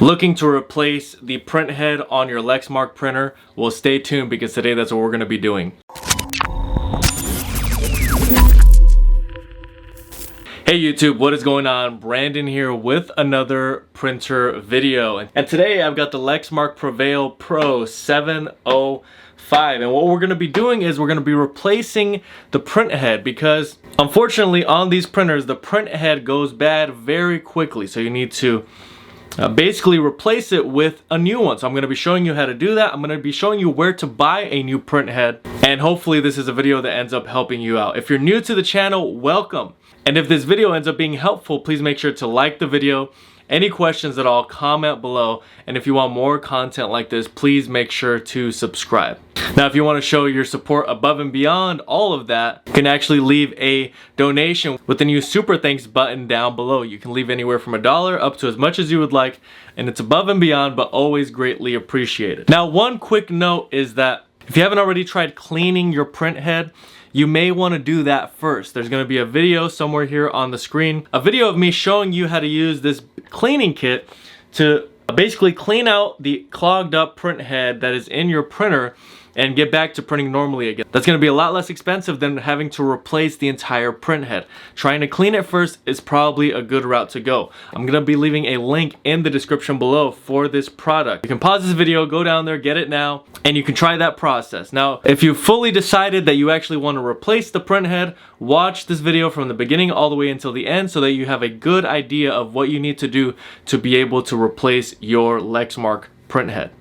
Looking to replace the print head on your Lexmark printer? Well, stay tuned because today that's what we're going to be doing. Hey YouTube, what is going on? Brandon here with another printer video. And today I've got the Lexmark Prevail Pro 705. And what we're going to be doing is we're going to be replacing the print head because unfortunately on these printers the print head goes bad very quickly. So you need to basically replace it with a new one. So I'm going to be showing you how to do that. I'm going to be showing you where to buy a new print head. And hopefully this is a video that ends up helping you out. If you're new to the channel, welcome. And if this video ends up being helpful, please make sure to like the video. Any questions at all, comment below. And if you want more content like this, please make sure to subscribe. Now, if you want to show your support above and beyond all of that, you can actually leave a donation with the new Super Thanks button down below. You can leave anywhere from $1 up to as much as you would like, and it's above and beyond, but always greatly appreciated. Now, one quick note is that if you haven't already tried cleaning your print head, you may want to do that first. There's going to be a video somewhere here on the screen, a video of me showing you how to use this cleaning kit to basically clean out the clogged up print head that is in your printer and get back to printing normally again. That's going to be a lot less expensive than having to replace the entire print head. Trying to clean it first is probably a good route to go. I'm going to be leaving a link in the description below for this product. You can pause this video, go down there, get it now, and you can try that process. Now, if you fully decided that you actually want to replace the print head, watch this video from the beginning all the way until the end so that you have a good idea of what you need to do to be able to replace your Lexmark print head.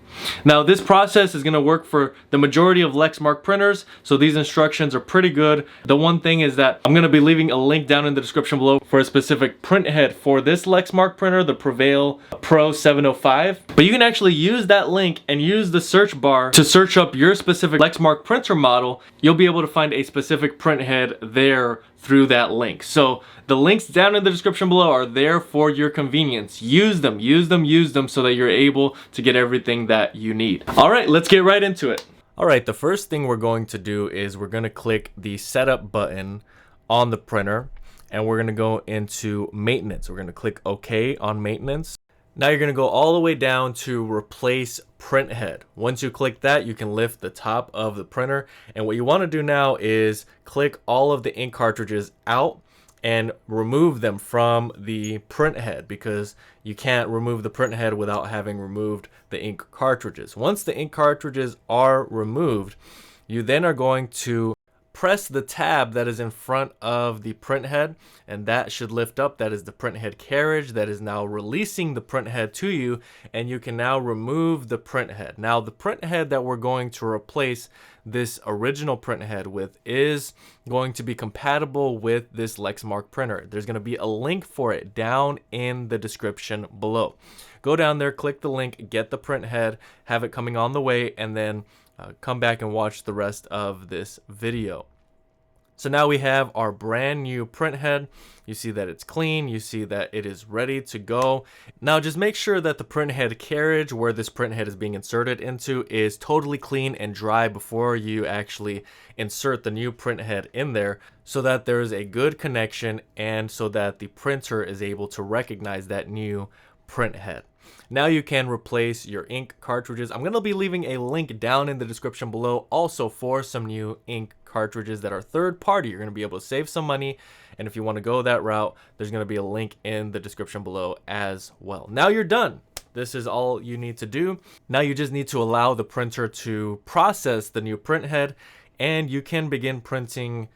Now, this process is going to work for the majority of Lexmark printers, so these instructions are pretty good. The one thing is that I'm going to be leaving a link down in the description below for a specific print head for this Lexmark printer, the Prevail Pro 705. But you can actually use that link and use the search bar to search up your specific Lexmark printer model. You'll be able to find a specific print head there through that link. So the links down in the description below are there for your convenience. Use them, use them, use them so that you're able to get everything that you need. All right, let's get right into it. All right, the first thing we're going to do is we're going to click the setup button on the printer and we're going to go into maintenance. We're going to click OK on maintenance. Now you're going to go all the way down to replace print head. Once you click that, you can lift the top of the printer. And what you want to do now is click all of the ink cartridges out and remove them from the print head because you can't remove the print head without having removed the ink cartridges. Once the ink cartridges are removed, you then are going to press the tab that is in front of the print head, and that should lift up. That is the print head carriage that is now releasing the print head to you, and you can now remove the print head. Now, the print head that we're going to replace this original print head with is going to be compatible with this Lexmark printer. There's going to be a link for it down in the description below. Go down there, click the link, get the print head, have it coming on the way, and then come back and watch the rest of this video. So now we have our brand new print head. You see that it's clean. You see that it is ready to go. Now just make sure that the print head carriage where this print head is being inserted into is totally clean and dry before you actually insert the new print head in there so that there is a good connection and so that the printer is able to recognize that new print head. Now you can replace your ink cartridges. I'm going to be leaving a link down in the description below also for some new ink cartridges that are third party. You're going to be able to save some money, and if you want to go that route, there's going to be a link in the description below as well. Now you're done. This is all you need to do. Now you just need to allow the printer to process the new print head, and you can begin printing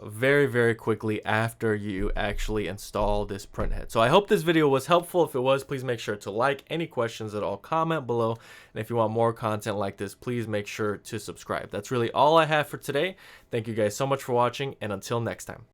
very, very quickly after you actually install this print head. So I hope this video was helpful. If it was, please make sure to like. Any questions at all, comment below. And if you want more content like this, please make sure to subscribe. That's really all I have for today. Thank you guys so much for watching, and until next time.